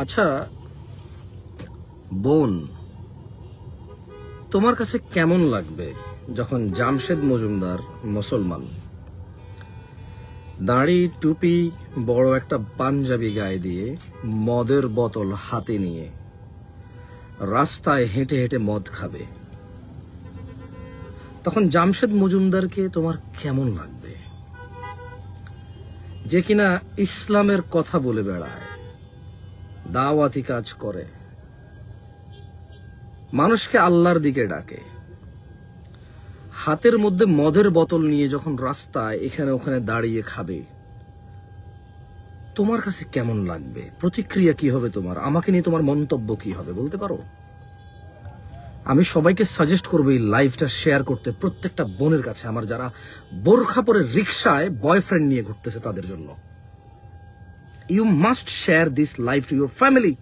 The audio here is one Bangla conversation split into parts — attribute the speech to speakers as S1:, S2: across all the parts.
S1: আচ্ছা বোন, তোমার কাছে কেমন লাগবে যখন জামশেদ মজুমদার মুসলমান, দাড়ি টুপি বড় একটা পাঞ্জাবি গায়ে দিয়ে মদের বোতল হাতে নিয়ে রাস্তায় হেঁটে হেঁটে মদ খাবে, তখন জামশেদ মজুমদারকে তোমার কেমন লাগবে? যে কিনা ইসলামের কথা বলে বেড়ায়, দাওয়াতি কাজ করে, মানুষকে আল্লাহর দিকে ডাকে, হাতের মধ্যে মদের বোতল নিয়ে যখন রাস্তায় এখানে ওখানে দাঁড়িয়ে খাবে, তোমার কাছে কেমন লাগবে? প্রতিক্রিয়া কি হবে তোমার? আমাকে নিয়ে তোমার মন্তব্য কি হবে বলতে পারো? আমি সবাইকে সাজেস্ট করবো এই লাইভটা শেয়ার করতে, প্রত্যেকটা বোনের কাছে, আমার যারা বোরখা পরে রিক্সায় বয়ফ্রেন্ড নিয়ে ঘুরতেছে তাদের জন্য। You must share this live to your family.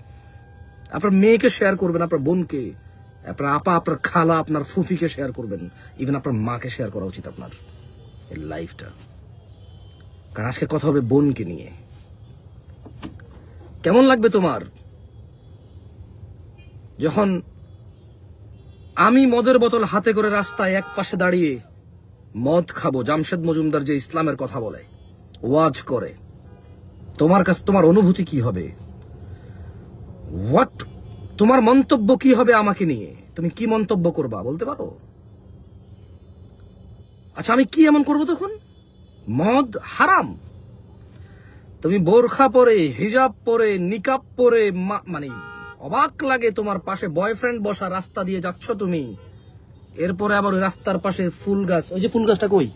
S1: আপনার মেয়েকে শেয়ার করবেন, আপনার বোনকে, আপনার আপা, আপনার খালা, আপনার ফুফিকে শেয়ার করবেন, ইভেন আপনার মাকে শেয়ার করা উচিত আপনার এই লাইভটা। কারণ আজকে কথা হবে বোনকে নিয়ে। কেমন লাগবে তোমার যখন আমি মদের বোতল হাতে করে রাস্তায় এক পাশে দাঁড়িয়ে মদ খাবো? জামশেদ মজুমদার যে ইসলামের কথা বলে, ওয়াজ করে, তোমার কাছে তোমার অনুভূতি কি হবে? হোয়াট, তোমার মন্তব্য কি হবে আমাকে নিয়ে? তুমি কি মন্তব্য করবা বলতে পারো? আচ্ছা আমি কি এমন করবো তখন? মদ হারাম, তুমি বোরখা পরে, হিজাব পরে, নিকাব পরে, মানে অবাক লাগে। তোমার পাশে বয়ফ্রেন্ড বসা, রাস্তা দিয়ে যাচ্ছ তুমি, এরপরে আবার ওই রাস্তার পাশে ফুল গাছ। ওই যে ফুল গাছটা কই?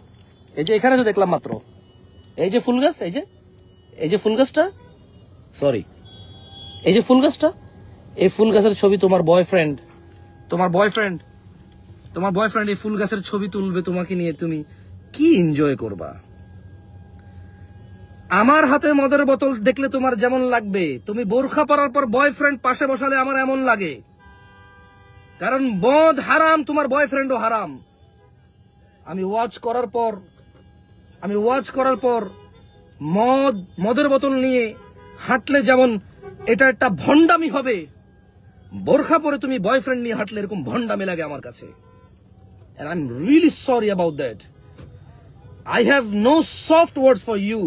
S1: এই যে এখানে তো দেখলাম মাত্র, এই যে ফুল গাছ, এই যে ফুল গাছটা, সরি, এই যে ফুল গাছটা, এই ফুল গাছের ছবি তোমার বয়ফ্রেন্ড এই ফুল গাছের ছবি তুলবে তোমাকে নিয়ে। তুমি কি এনজয় করবা? আমার হাতে মদের বোতল দেখলে তোমার যেমন লাগবে, তুমি বোরখা পরার পর বয়ফ্রেন্ড পাশে বসালে আমার এমন লাগে। কারণ মদ হারাম, তোমার বয়ফ্রেন্ডও হারাম। আমি ওয়াজ করার পর মদের বোতল নিয়ে হাঁটলে যেমন এটা একটা ভণ্ডামি হবে, বোরখা পরে তুমি বয়ফ্রেন্ড নিয়ে হাঁটলে এরকম ভণ্ডামি লাগে আমার কাছে। And I'm really sorry about that. I have no soft words for you.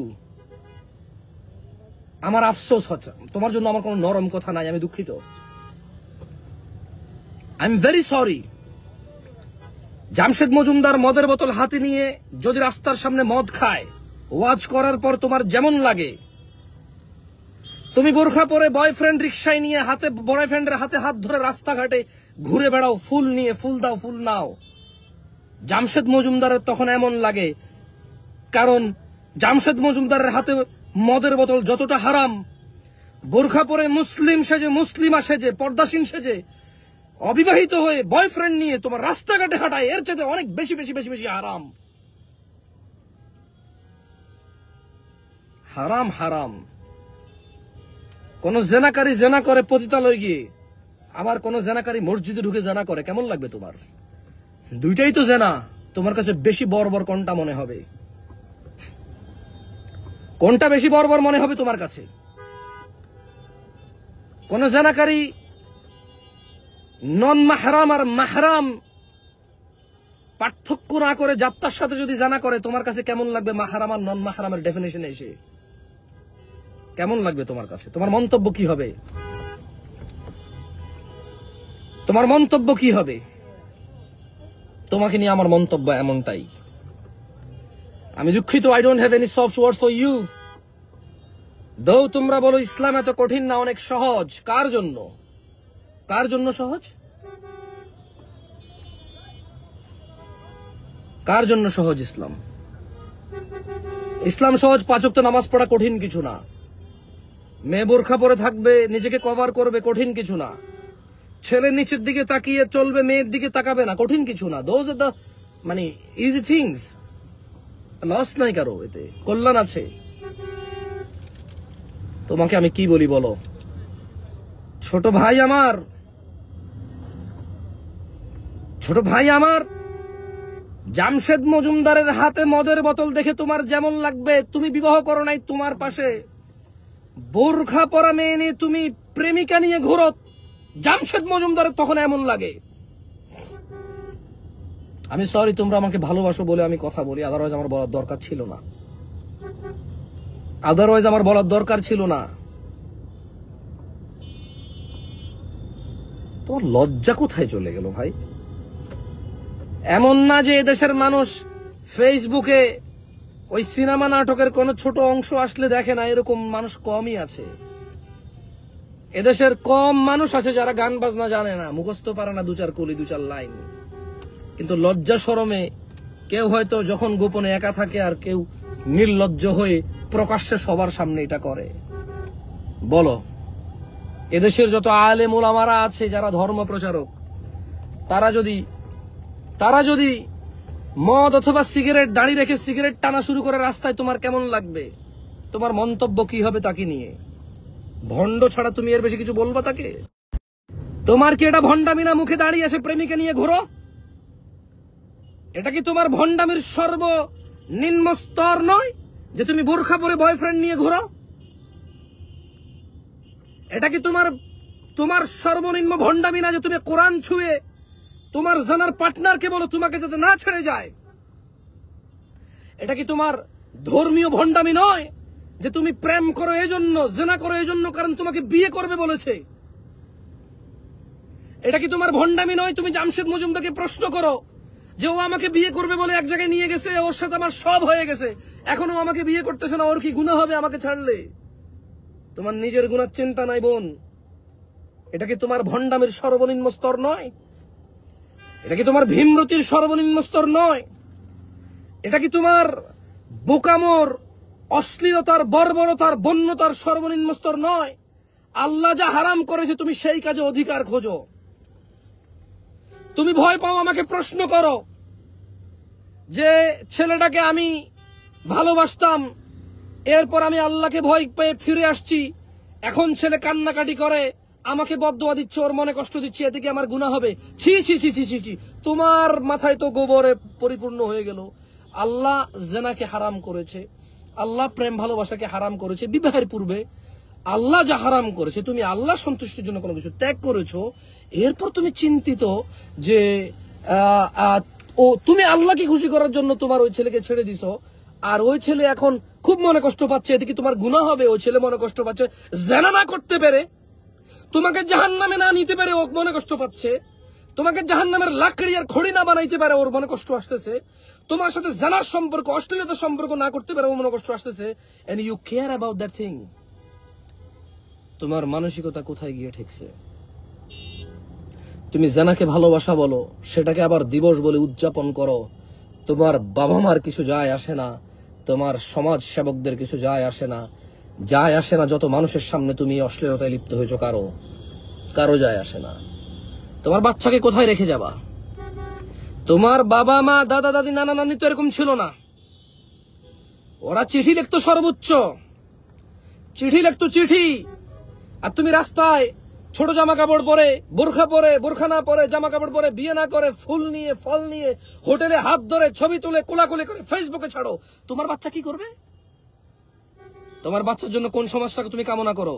S1: আমার আফসোস হচ্ছে, তোমার জন্য আমার কোনো নরম কথা নাই, আমি দুঃখিত। I'm very sorry. Jamshed Majumdar মদের বোতল হাতে নিয়ে যদি রাস্তার সামনে মদ খায়, ওয়াজ করার পর তোমার যেমন লাগে, তুমি বোরখা পরে বয়ফ্রেন্ড রিক্সায় নিয়ে বয়ফ্রেন্ডের হাতে হাত ধরে রাস্তাঘাটে ঘুরে বেড়াও, ফুল নিয়ে, ফুল দাও, ফুল নাও, জামশেদ মজুমদারের তখন এমন লাগে। কারণ জামশেদ মজুমদারের হাতে মদের বোতল যতটা হারাম, বোরখা পরে মুসলিমা সেজে, পর্দাসীন সেজে, অবিবাহিত হয়ে বয়ফ্রেন্ড নিয়ে তোমার রাস্তাঘাটে হাঁটায়, এর চেয়ে অনেক বেশি বেশি বেশি বেশি হারাম। হারাম হারাম। কোন জেনাকারী জেনা করে পতিতালয়ে গিয়ে, আবার কোন জেনাকারী মসজিদে ঢুকে জেনা করে, কেমন লাগবে তোমার? দুইটাই তো জেনা। তোমার কাছে বেশি বর্বর কোনটা মনে হবে? কোনটা বেশি বর্বর মনে হবে তোমার কাছে? কোন জেনাকারী নন মাহরাম আর মাহরাম পার্থক্য না করে যাত্রার সাথে যদি জানা করে, তোমার কাছে কেমন লাগবে? মাহরাম আর নন মাহরামের ডেফিনেশনে এসে কেমন লাগবে তোমার কাছে? তোমার মন্তব্য কি হবে? তোমার মন্তব্য কি হবে? তোমাকে নিয়ে আমার মন্তব্য এমনটাই। আমি দুঃখিত, I don't have any soft words for you. দো তোমরা বলো ইসলাম এত কঠিন না, অনেক সহজ। কার জন্য? কার জন্য সহজ? কার জন্য সহজ ইসলাম? ইসলাম সহজ। 5 ওয়াক্ত নামাজ পড়া কঠিন কিছু না। মেয়ে বোরখা পরে থাকবে, নিজেকে কভার করবে, কঠিন কিছু না। ছেলে নিচের দিকে তাকিয়ে চলবে, মেয়ের দিকে তাকাবে না, কঠিন কিছু না। দোজ আর দ্য মানে ইজি থিংস। লস নাই কারো, এতে কল্যাণ আছে। তোমাকে আমি কি বলি বলো? ছোট ভাই আমার জামশেদ মজুমদারের হাতে মদের বোতল দেখে তোমার যেমন লাগবে, তুমি বিবাহ করো নাই, তোমার পাশে বোরখা পরা মেয়ে নিয়ে তুমি প্রেমিকা নিয়ে ঘোরো, জামশেদ মজুমদারের তখন এমন লাগে। আমি সরি, তোমরা আমাকে ভালোবাসো বলে আমি কথা বলি, আদারওয়াইজ আমার বলার দরকার ছিল না, তোমার লজ্জা কোথায় চলে গেল ভাই? এমন না যে এদেশের মানুষ ফেসবুকে ওই সিনেমা নাটকের কোন ছোট অংশ আসলে দেখে না, এরকম মানুষ কমই আছে। এদেশের কম মানুষ আছে যারা গান বাজনা জানে না, মুখস্থ পারে না, 2-4 কলি 2-4 লাইন, কিন্তু লজ্জা শরমে কেউ হয়তো যখন গোপনে একা থাকে, আর কেউ নির্লজ্জ হয়ে প্রকাশ্যে সবার সামনে এটা করে। বলো, এদেশের যত আলেম ওলামারা আছে যারা ধর্ম প্রচারক, তারা যদি মদ অথবা সিগারেট দাঁড়িয়ে রেখে সিগারেট টানা শুরু করে রাস্তায়, তোমার কেমন লাগবে? তোমার মন্তব্য কি হবে তাকে নিয়ে? ভণ্ড ছাড়া তুমি এর বেশি কিছু বলবা তাকে? তোমার কি এটা ভণ্ডামি না? মুখে দাঁড়িয়ে এসে প্রেমিকা নিয়ে ঘোরো, এটা কি তোমার ভণ্ডামির সর্বনিম্ন স্তর নয় যে তুমি বোরখা পরে বয়ফ্রেন্ড নিয়ে ঘোরো? এটা কি তোমার সর্বনিম্ন ভণ্ডামি না যে তুমি কোরআন ছুঁয়ে তোমার জানার পার্টনারকে বলো তোমাকে যাতে না ছেড়ে যায়? এটা কি তোমার ধর্মীয় ভণ্ডামি নয় যে তুমি প্রেম করো এজন্য, জেনা করো এজন্য কারণ তোমাকে বিয়ে করবে বলেছে? এটা কি তোমার ভণ্ডামি নয় তুমি জামশেদ মজুমদারকে প্রশ্ন করো যে ও আমাকে বিয়ে করবে বলে এক জায়গায় নিয়ে গেছে, ওর সাথে আমার সব হয়ে গেছে, এখনো আমাকে বিয়ে করতেছে না, ওর কি গুনাহ হবে আমাকে ছাড়লে? তোমার নিজের গুনার চিন্তা নাই বোন? এটা কি তোমার ভণ্ডামির সর্বনিম্ন স্তর নয়? এটা কি তোমার ভীমরতির সর্বনিম্ন স্তর নয়? এটা কি তোমার বোকামোর, অশ্লীলতার, বর্বরতার, বন্যতার সর্বনিম্ন স্তর নয়? আল্লাহ যা হারাম করেছে তুমি সেই কাজে অধিকার খোঁজো। তুমি ভয় পাও, আমাকে প্রশ্ন করো যে ছেলেটাকে আমি ভালোবাসতাম, এরপর আমি আল্লাহকে ভয় পেয়ে ফিরে আসছি, এখন ছেলে কান্নাকাটি করে, আমাকে বদদোয়া দিচ্ছে, ওর মনে কষ্ট দিচ্ছে, এতে কি আমার গুনাহ হবে? ছি ছি ছি ছি ছি ছি, তোমার মাথায় তো গোবরে পরিপূর্ণ হয়ে গেল। আল্লাহ জেনাকে হারাম করেছে, আল্লাহ প্রেম ভালোবাসাকে হারাম করেছে বিবাহের পূর্বে। আল্লাহ যা হারাম করেছে, তুমি আল্লাহ সন্তুষ্টির জন্য কোনো কিছু ত্যাগ করেছো, এরপর তুমি চিন্তিত যে তুমি আল্লাহকে খুশি করার জন্য তোমার ওই ছেলেকে ছেড়ে দিছো, আর ওই ছেলে এখন খুব মনে কষ্ট পাচ্ছে, এতে কি তোমার গুনাহ হবে? ওই ছেলে মনে কষ্ট পাচ্ছে জেনা না করতে পেরে, তোমাকে জাহান্নামে না নিতে পারে ও মনে কষ্ট পাচ্ছে, তোমাকে জাহান্নামের লাকড়ি আর খড়ি না বানাইতে পারে ওর মনে কষ্ট আসতেছে, তোমার সাথে জানার সম্পর্ক, অশ্লীলতার সম্পর্ক না করতে পারে ওর মনে কষ্ট আসতেছে, and you care about that thing. তোমার মানসিকতা কোথায় গিয়ে ঠেকছে? তুমি জানাকে ভালোবাসা বলো, সেটাকে আবার দিবস বলে উদযাপন করো। তোমার বাবা মার কিছু যায় আসে না, তোমার সমাজ সেবকদের কিছু যায় আসে না, যত মানুষের সামনে তুমি অশ্লীলতায় লিপ্ত হয়েছো, কারো যায় আসে না। তোমার বাচ্চাকে কোথায় রেখে যাবা? তোমার বাবা মা, দাদা দাদি, নানা নানি তো এরকম ছিল না। ওরা চিঠি লিখতো, সর্বোচ্চ চিঠি লিখতো, চিঠি। আর তুমি রাস্তায় ছোট জামা কাপড় পরে, বোরখা না পরে, জামা কাপড় পরে, বিয়ে না করে, ফুল নিয়ে, ফল নিয়ে, হোটেলে হাত ধরে ছবি তুলে কোলাকুলি করে ফেসবুকে ছাড়ো। তোমার বাচ্চা কি করবে? তোমার বাচ্চার জন্য কোন সমাজটাকে তুমি কামনা করো?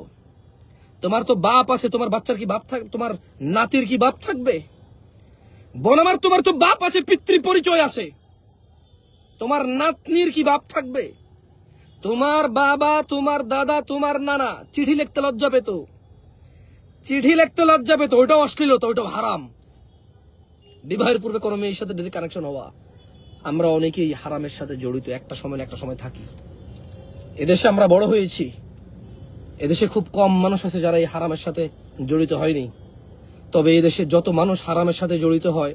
S1: তোমার তো বাপ আছে, তোমার বাচ্চার কি বাপ থাকবে? তোমার নাতির কি বাপ থাকবে? বনামার তোমার তো বাপ আছে, পিতৃ পরিচয় আছে, তোমার নাতনির কি বাপ থাকবে? তোমার বাবা, তোমার দাদা, তোমার নানা চিঠি লিখতে লজ্জা পেত, ওইটাও অশ্লীলতা, ওইটাও হারাম। বিবাহের পূর্বে কোনো মেয়ের সাথে ডিরেক্ট কানেকশন হওয়া, আমরা অনেকেই হারামের সাথে জড়িত, একটা সময় থাকি। এদেশে আমরা বড় হয়েছি, এদেশে খুব কম মানুষ আছে যারা এই হারামের সাথে জড়িত হয়নি। তবে এদেশে যত মানুষ হারামের সাথে জড়িত হয়,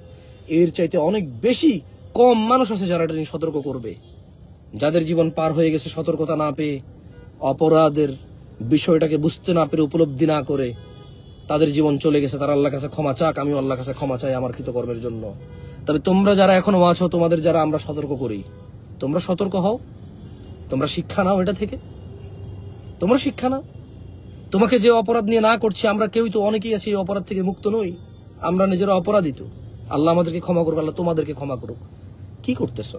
S1: এর চাইতে অনেক বেশি কম মানুষ আছে যারা এটা নিয়ে সতর্ক করবে। যাদের জীবন পার হয়ে গেছে সতর্কতা না পেয়ে, অপরাধের বিষয়টাকে বুঝতে না পেরে, উপলব্ধি না করে তাদের জীবন চলে গেছে, তারা আল্লাহর কাছে ক্ষমা চাক, আমিও আল্লাহর কাছে ক্ষমা চাই আমার কৃতকর্মের জন্য। তবে তোমরা যারা এখনো আছো, তোমাদের যারা আমরা সতর্ক করি, তোমরা সতর্ক হও, তোমরা শিক্ষা নাও, এটা থেকে তোমরা শিক্ষা নাও। তোমাকে যে অপরাধ নিয়ে না করছে, আমরা কেউই তো অনেকেই আছি এই অপরাধ থেকে মুক্ত নই, আমরা নিজেরা অপরাধিত। আল্লাহ আমাদেরকে ক্ষমা করুক, আল্লাহ তোমাদেরকে ক্ষমা করুক। কি করতেছ?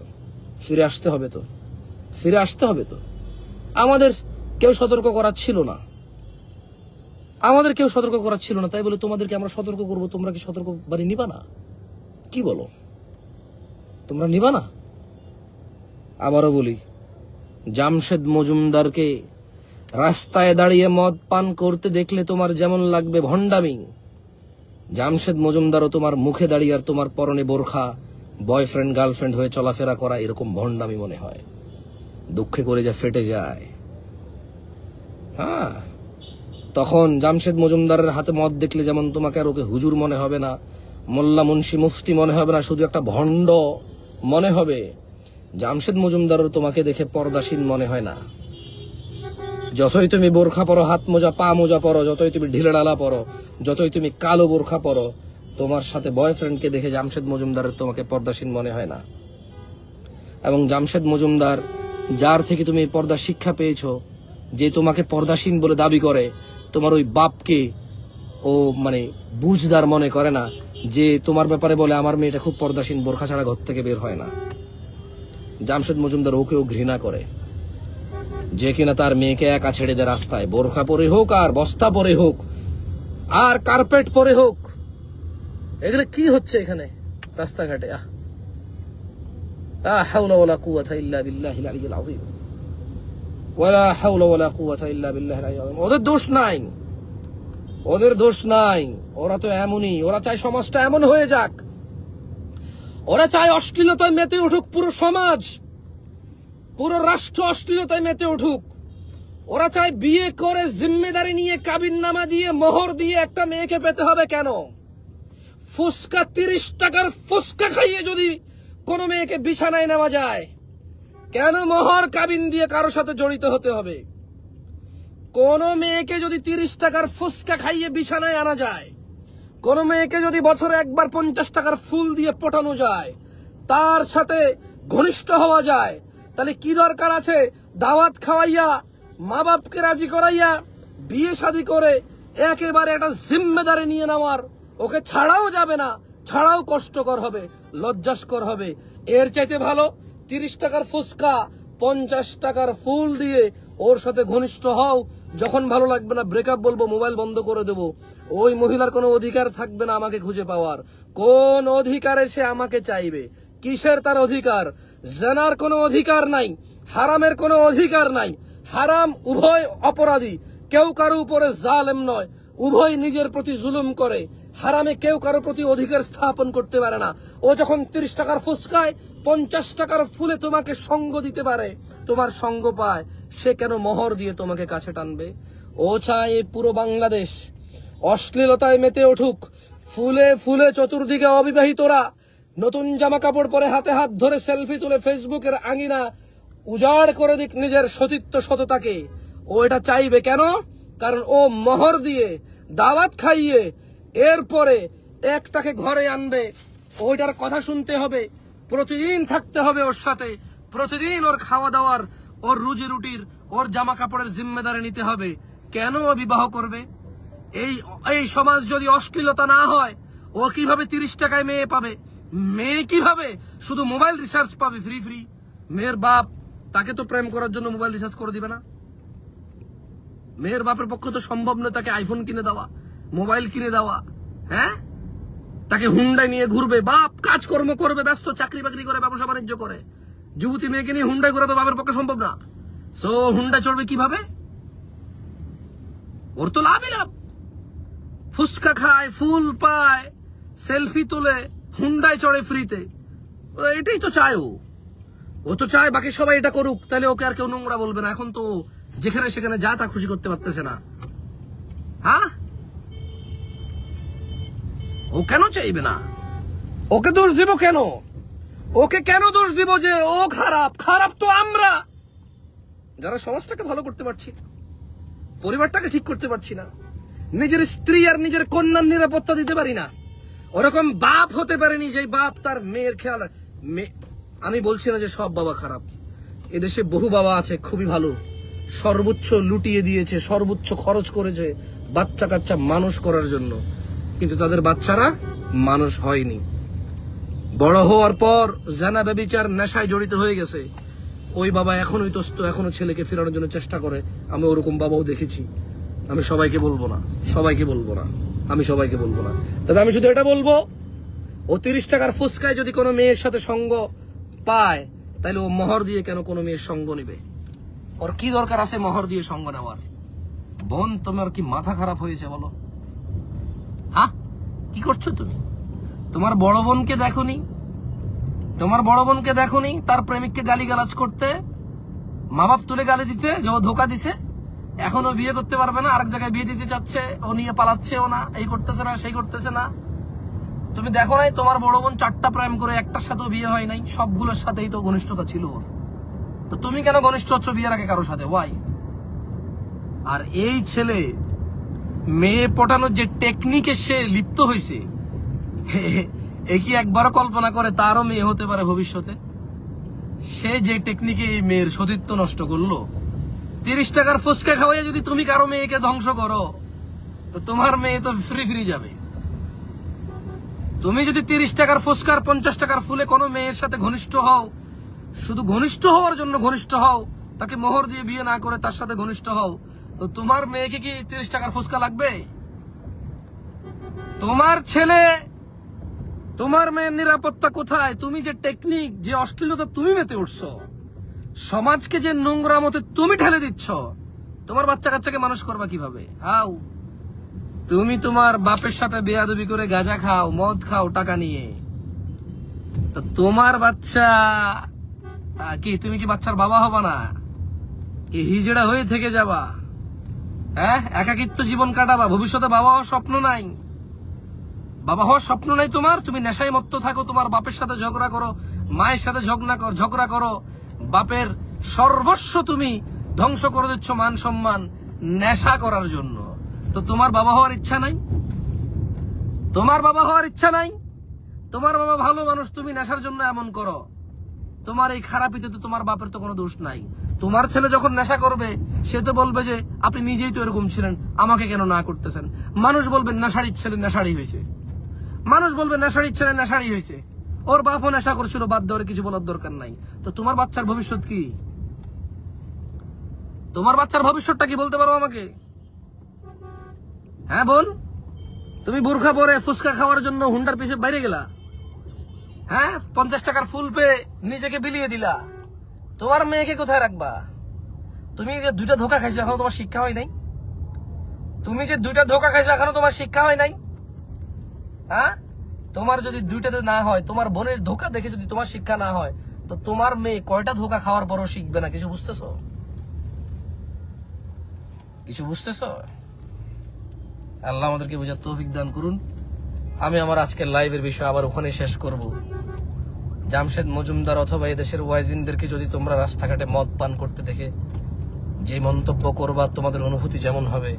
S1: ফিরে আসতে হবে তো। আমাদের কেউ সতর্ক করার ছিল না, আমাদের কেউ সতর্ক করার ছিল না, তাই বলে তোমাদেরকে আমরা সতর্ক করব, তোমরা কি সতর্ক বাড়ি নিবা না? কি বলো, তোমরা নিবা না? আবারও বলি, জামশেদ মজুমদারকে রাস্তায় দাঁড়িয়ে মদ পান করতে দেখলে তোমার যেমন লাগবে ভণ্ডামি, জামশেদ মজুমদারও তোমার মুখে দাঁড়িয়ে আর তোমার পরনে বোরখা, বয়ফ্রেন্ড গার্লফ্রেন্ড হয়ে চলাফেরা করা এরকম ভণ্ডামি মনে হয়। দুঃখে করে যা ফেটে যায়। হ্যাঁ, তখন জামশেদ মজুমদারের হাতে মদ দেখলে যেমন তোমাকে আর ওকে হুজুর মনে হবে না, মোল্লা মুন্সি মুফতি মনে হবে না, শুধু একটা ভণ্ড মনে হবে। জামশেদ মজুমদারও তোমাকে দেখে পর্দাসীন মনে হয় না। যতই তুমি বোরখা পরো, হাত মোজা পা মোজা পরো, যতই তুমি ঢিলেঢালা পরো, যতই তুমি কালো বোরখা পরো, তোমার সাথে বয়ফ্রেন্ডকে দেখে জামশেদ মজুমদারের তোমাকে পর্দাসীন মনে হয় না। এবং জামশেদ মজুমদার, যার থেকে তুমি পর্দা শিক্ষা পেয়েছো, যে তোমাকে পর্দাসীন বলে দাবি করে, তোমার ওই বাপকে ও মানে বুঝদার মনে করে না, যে তোমার ব্যাপারে বলে আমার মেয়েটা খুব পর্দাসীন, বোরখা ছাড়া ঘর থেকে বের হয় না। জামশেদ মজুমদার ওকেও ঘৃণা করে, যে কিনা তার মেয়েকে একা ছেড়ে দেয় রাস্তায়, বোরখা পরে হোক আর বস্তা পরে হোক আর কার্পেট পরে হোক। এগুলো কি হচ্ছে এখানে রাস্তাঘাটে? লা হাওলা ওয়ালা কুওয়াতা ইল্লা বিল্লাহিল আলিয়্যিল আযীম, ওয়ালা হাওলা ওয়ালা কুওয়াতা ইল্লা বিল্লাহিল আলিয়্যিল আযীম। ওদের দোষ নাই, ওদের দোষ নাই, ওরা তো এমনই। ওরা চায় সমাজটা এমন হয়ে যাক, ওরা চায় অশ্লীলতায় মেতে উঠুক পুরো সমাজ, পুরো রাষ্ট্র অশ্লীলতায় মেতে উঠুক। ওরা চায় বিয়ে করে জিম্মেদারি নিয়ে কাবিননামা দিয়ে মোহর দিয়ে একটা মেয়েকে পেতে হবে। কেন? ফুসকা 30 টাকার ফুসকা খাইয়ে যদি কোন মেয়েকে বিছানায় নেওয়া যায়, কেন মোহর কাবিন দিয়ে কারোর সাথে জড়িত হতে হবে? কোন মেয়েকে যদি 30 টাকার ফুসকা খাইয়ে বিছানায় আনা যায়, কোন মেয়েকে যদি বছরে একবার 50 টাকার ফুল দিয়ে পটানো যায়, তার সাথে ঘনিষ্ঠ হওয়া যায়, তাহলে কি দরকার আছে দাওয়াত খাওয়াইয়া, মা বাপকে রাজি করাইয়া, বিয়ে শাদী করে একেবারে একটা জিম্মেদারি নিয়ে নেওয়ার? ওকে ছাড়াও যাবে না, ছাড়াও কষ্টকর হবে, লজ্জাস্কর হবে। এর চাইতে ভালো 30 টাকার ফুসকা 50 টাকার ফুল দিয়ে ওর সাথে ঘনিষ্ঠ হও। যখন ভালো লাগবে না ব্রেকআপ বলবো, মোবাইল বন্ধ করে দেব। ওই মহিলার কোনো অধিকার থাকবে না আমাকে খুঁজে পাওয়ার। কোন অধিকারে সে আমাকে চাইবে? কিসের তার অধিকার? জানার কোনো অধিকার নাই, হারামের কোনো অধিকার নাই। হারাম উভয় অপরাধী, কেউ কারো উপরে জালেম নয়, উভয় নিজের প্রতি জুলুম করে। হারামে কেউ কারো প্রতি অধিকার স্থাপন করতে পারে না। ও যখন 30 টাকার ফুসকায় 50 টাকার ফুলে তোমাকে সঙ্গ দিতে পারে, তোমার সঙ্গ পায়, সে কেন মোহর দিয়ে তোমাকে কাছে টানবে? ও চায় এই পুরো বাংলাদেশ অশ্লীলতায় মেতে উঠুক, ফুলে ফুলে চতুর্দিকে অবিবাহিতরা নতুন জামা কাপড় পরে হাতে হাত ধরে সেলফি তুলে ফেসবুকের আঙিনা উজাড় করে দিক নিজের সতীত্ব সততাকে। ও এটা চাইবে কেন? কারণ ও মোহর দিয়ে দাওয়াত খাইয়ে এরপরে একটাকে ঘরে আনবে, ওইটার কথা শুনতে হবে, প্রতিদিন থাকতে হবে ওর সাথে, প্রতিদিন ওর খাওয়া দাওয়ার, ওর রুজি রুটির, ওর জামা কাপড়ের জিম্মেদারি নিতে হবে। কেন ও বিবাহ করবে? এই সমাজ যদি অশ্লীলতা না হয়, ও কিভাবে 30 টাকায় মেয়ে পাবে? মেয়ে কিভাবে শুধু মোবাইল রিচার্জ পাবে ফ্রি ফ্রি? মেয়ের বাপ তাকে তো প্রেম করার জন্য মোবাইল রিচার্জ করে দিবে না। মেয়ের বাপের পক্ষে তো সম্ভব নয় তাকে আইফোন কিনে দেওয়া, মোবাইল কিনে দেওয়া। হ্যাঁ, তাকে হুন্ডায় নিয়ে ঘুরবে। বাপ কাজকর্ম করবে, ব্যস্ত, চাকরি বাকরি করে, ব্যবসা বাণিজ্য করে। যুবতী মেয়েকে নিয়ে হুন্ডায় ঘোরা তো বাপের পক্ষে সম্ভব না। সো হুন্ডা চড়বে কিভাবে? ওর তো লাভই লাভ। ফুসকা খায়, ফুল পায়, সেলফি তোলে, হুন্ডায় চড়ে ফ্রিতে। এটাই তো চায় ও তো চায় বাকি সবাই এটা করুক, তাহলে ওকে আর কেউ নোংরা বলবে না। এখন তো যেখানে সেখানে যা তা খুশি করতে পারতেছে না। হ্যাঁ, ও কেন চাইবে না? ওকে দোষ দিব কেন? ওকে কেন দোষ দিব যে ও খারাপ? খারাপ তো আমরা, যারা সমাজটাকে ভালো করতে পারছি, পরিবারটাকে ঠিক করতে পারছি না, নিজের স্ত্রী আর নিজের কন্যার নিরাপত্তা দিতে পারি না। ওরকম বাপ হতে পারেনি যে বাপ তার মেয়ের খেয়াল। আমি বলছি না যে সব বাবা খারাপ, এদেশে বহু বাবা আছে খুবই ভালো, সর্বোচ্চ লুটিয়ে দিয়েছে, সর্বোচ্চ খরচ করেছে বাচ্চা কাচ্চা মানুষ করার জন্য, কিন্তু তাদের বাচ্চারা মানুষ হয়নি। বড় হওয়ার পর জানা ব্যভিচার নেশায় জড়িত হয়ে গেছে। ওই বাবা এখনোই তস্ত, এখনো ছেলেকে ফেরানোর জন্য চেষ্টা করে। আমি ওরকম বাবাও দেখেছি। আমি সবাইকে বলবো না, আমি সবাইকে বলবো না। তবে আমি শুধু এটা বলবো, ও 30 টাকার ফুসকায় যদি কোনো মেয়ের সাথে সঙ্গ পায়, তাহলে ও মোহর দিয়ে কেন কোনো মেয়ের সঙ্গ নিবে? ওর কি দরকার আছে মোহর দিয়ে সঙ্গ নেওয়ার? বোন, তোমার কি মাথা খারাপ হয়েছে বলো? হ্যাঁ, কি করছো তুমি? তোমার বড় বোনকে দেখোনি তার প্রেমিককে গালিগালাজ করতে, মা বাপ তুলে গালি দিতে, যে ও ধোকা দিছে, এখনো বিয়ে করতে পারবে না, আরেক জায়গায় বিয়ে দিতে চাচ্ছে, ও নিয়ে পালাচ্ছেও না, এই করতেছে না, সেই করতেছে না। তুমি দেখো নাই তোমার বড় বোন 4টা প্রেম করে একটার সাথেও বিয়ে হয় নাই, সবগুলোর সাথেই তো ঘনিষ্ঠতা ছিল ওর। তো তুমি কেন ঘনিষ্ঠ হচ্ছ বিয়ের আগে কারোর সাথে? ওয়াই? আর এই ছেলে মেয়ে পটানোর যে টেকনিকে সে লিপ্ত হয়েছে, এ কি একবারও কল্পনা করে তারও মেয়ে হতে পারে ভবিষ্যতে? সে যে টেকনিকে এই মেয়ের সতীত্ব নষ্ট করলো। 30 টাকার ফুসকা খাওয়াইয়া যদি তুমি কারো মেয়েকে ধ্বংস করো, তো তোমার মেয়ে তো ফ্রি যাবে। তুমি যদি 30 টাকার ফুসকার 50 টাকার ফুলে কোনো মেয়ের সাথে ঘনিষ্ঠ হও, শুধু ঘনিষ্ঠ হওয়ার জন্য ঘনিষ্ঠ হও, তাকে মোহর দিয়ে বিয়ে না করে তার সাথে ঘনিষ্ঠ হও, তো তোমার মেয়েকে কি 30 টাকার ফুসকা লাগবে? তোমার ছেলে, তোমার মেয়ের নিরাপত্তা কোথায়? তুমি যে টেকনিক, যে অশ্লীলতা তুমি মেতে উঠছো, সমাজকে যে নোংরা মতে তুমি ঠেলে দিচ্ছ, তোমার বাচ্চা কাচ্চাকে মানুষ করবা কিভাবে? হাউ? তুমি তোমার বাপের সাথে বেয়াদবি করে গাঁজা খাও, মদ খাও টাকা নিয়ে, তো তোমার বাচ্চা কি, তুমি কি বাচ্চার বাবা হবা না? কি হিজড়া হয়ে থেকে যাবা? হ্যাঁ, একাকিত্ব জীবন কাটাবা, ভবিষ্যতে বাবা হওয়ার স্বপ্ন নাই? বাবা হওয়ার স্বপ্ন নাই তোমার? তুমি নেশায় মত্ত থাকো, তোমার বাপের সাথে ঝগড়া করো, মায়ের সাথে ঝগড়া করো, বাপের সর্বস্ব তুমি ধ্বংস করে দিচ্ছ, মান সম্মান নেশা করার জন্য। তো তোমার বাবা হওয়ার ইচ্ছা নাই? তোমার বাবা হওয়ার ইচ্ছা নাই? তোমার বাবা ভালো মানুষ, তুমি নেশার জন্য এমন করো। তোমার এই খারাপিতে তো তোমার বাপের তো কোনো দোষ নাই। তোমার ছেলে যখন নেশা করবে, সে তো বলবে যে আপনি নিজেই তো এরকম ছিলেন, আমাকে কেন না করতেছেন? মানুষ বলবে নেশাড়ির ছেলে নেশাড়ি হয়েছে, মানুষ বলবে নেশাড়ির ছেলে নেশাড়ি হয়েছে, ওর বাপও নেশা করছিল, বাদ দেওয়ার কিছু বলার দরকার নাই। তো তোমার বাচ্চার ভবিষ্যৎ কি? তোমার বাচ্চার ভবিষ্যৎটা কি বলতে পারো আমাকে? হ্যাঁ বোন, তুমি বোরখা পরে ফুসকা খাওয়ার জন্য হুন্ডার পিছে বাইরে গেলা, হ্যাঁ 50 টাকার ফুল পেয়ে নিজেকে বিলিয়ে দিলা, তোমার মেয়েকে কোথায় রাখবা? তুমি যে 2টা ধোকা খাইছো, এখনো তোমার শিক্ষা হয় নাই? তুমি যে 2টা ধোকা খাইছো, এখনো তোমার শিক্ষা হয় নাই? হ্যাঁ, তোমার যদি 2টাতে না হয়, তোমার বোনের ধোকা দেখে যদি তোমার শিক্ষা না হয়, তো তোমার মেয়ে কয়টা ধোকা খাওয়ার পরও শিখবে না? কিছু বুঝতেছো? আল্লাহ আমাদেরকে বোঝার তৌফিক দান করুন। আমি আমার আজকের লাইভের বিষয় আবার ওখানে শেষ করব। জামশেদ মজুমদার অথবা এদেশের ওয়াইজিনদেরকে যদি তোমরা রাস্তাঘাটে মদ পান করতে দেখে যে মন্তব্য করবা, তোমাদের অনুভূতি যেমন হবে,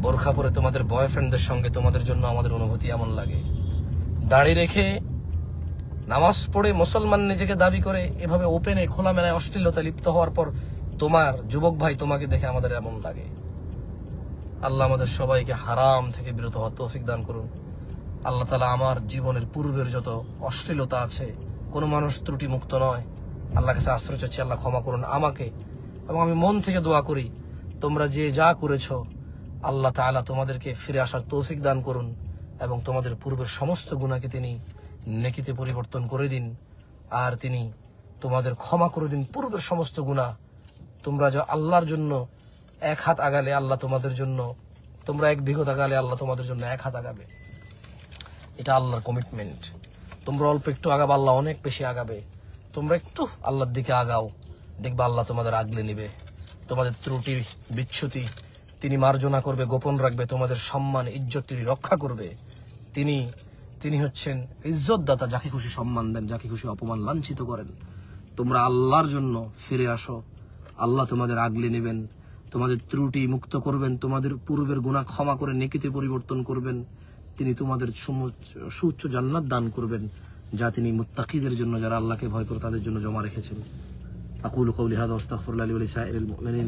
S1: বোরখা পরে তোমাদের বয়ফ্রেন্ডদের সঙ্গে তোমাদের জন্য আমাদের অনুভূতি এমন লাগে। দাড়ি রেখে নামাজ পড়ে মুসলমান নিজেকে দাবি করে এভাবে ওপেনে খোলামেলায় অশ্লীলতা লিপ্ত হওয়ার পর তোমার যুবক ভাই তোমাকে দেখে আমাদের এমন লাগে। আল্লাহ আমাদের সবাইকে হারাম থেকে বিরত হওয়ার তৌফিক দান করুন। আল্লাহ তাআলা আমার জীবনের পূর্বের যত অশ্লীলতা আছে, কোনো মানুষ ত্রুটি মুক্ত নয়, আল্লাহর কাছে আশ্রয় চাচ্ছি, আল্লাহ ক্ষমা করুন আমাকে। এবং আমি মন থেকে দোয়া করি, তোমরা যে যা করেছো, আল্লাহ তাআলা তোমাদেরকে ফিরে আসার তৌফিক দান করুন এবং তোমাদের পূর্বের সমস্ত গুনাহকে তিনি নেকিতে পরিবর্তন করে দিন, আর তিনি তোমাদের ক্ষমা করে দিন পূর্বের সমস্ত গুনাহ। তোমরা যে আল্লাহর জন্য 1 হাত আগালে আল্লাহ তোমাদের জন্য, তোমরা 1 বিঘত আগালে আল্লাহ তোমাদের জন্য 1 হাত আগাবে। এটা আল্লাহর কমিটমেন্ট। তোমরা অল্প একটু আগাবে, আল্লাহ অনেক বেশি আগাবে। তোমরা একটু আল্লাহর দিকে আগাও, দেখবা আল্লাহ তোমাদের আগলে নিবে। তোমাদের ত্রুটি বিচ্যুতি তিনি মার্জনা করবে, গোপন রাখবে। তোমাদের সম্মান ইজ্জত তিনি রক্ষা করবে। তিনি হচ্ছেন ইজ্জত দাতা, যাকে খুশি সম্মান দেন, যাকে খুশি অপমান লাঞ্ছিত করেন। তোমরা আল্লাহর জন্য ফিরে আসো, আল্লাহ তোমাদের আগলে নেবেন, তোমাদের ত্রুটি মুক্ত করবেন, তোমাদের পূর্বের গুনাহ ক্ষমা করে নেকিতে পরিবর্তন করবেন। তিনি তোমাদের সুউচ্চ জান্নাত দান করবেন, যা তিনি মুত্তাকিদের জন্য, যারা আল্লাহকে ভয় করে তাদের জন্য জমা রেখেছেন। আকুলু কওলি হাযা ওয়াস্তাগফিরুল্লাহ লি ওয়া লিসাইরিল মুমিনিন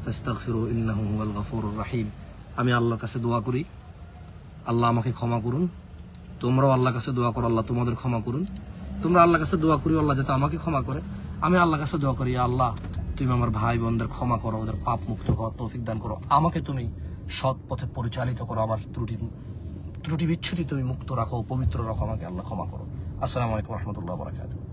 S1: ফাস্তাগফিরু ইন্নাহু হুয়াল গফুরুর রহিম। আমি আল্লাহর কাছে দোয়া করি, আল্লাহ আমাকে ক্ষমা করুন। তোমরাও আল্লাহর কাছে দোয়া করো, আল্লাহ তোমাদের ক্ষমা করুন। তোমরা আল্লাহর কাছে দোয়া করি, আল্লাহ যাতে আমাকে ক্ষমা করে। আমি আল্লাহর কাছে দোয়া করি, আল্লাহ তুমি আমার ভাই বোনদের ক্ষমা করো, ওদের পাপ মুক্ত করো, তৌফিক দান করো। আমাকে তুমি সৎ পথে পরিচালিত করো, আমার ত্রুটি বিচ্ছুতি তুমি মুক্ত রাখো, পবিত্র রাখো, আমাকে আল্লাহ ক্ষমা করো। আসসালামু আলাইকুম রহমতুল্লাহ বারাকাতুহু।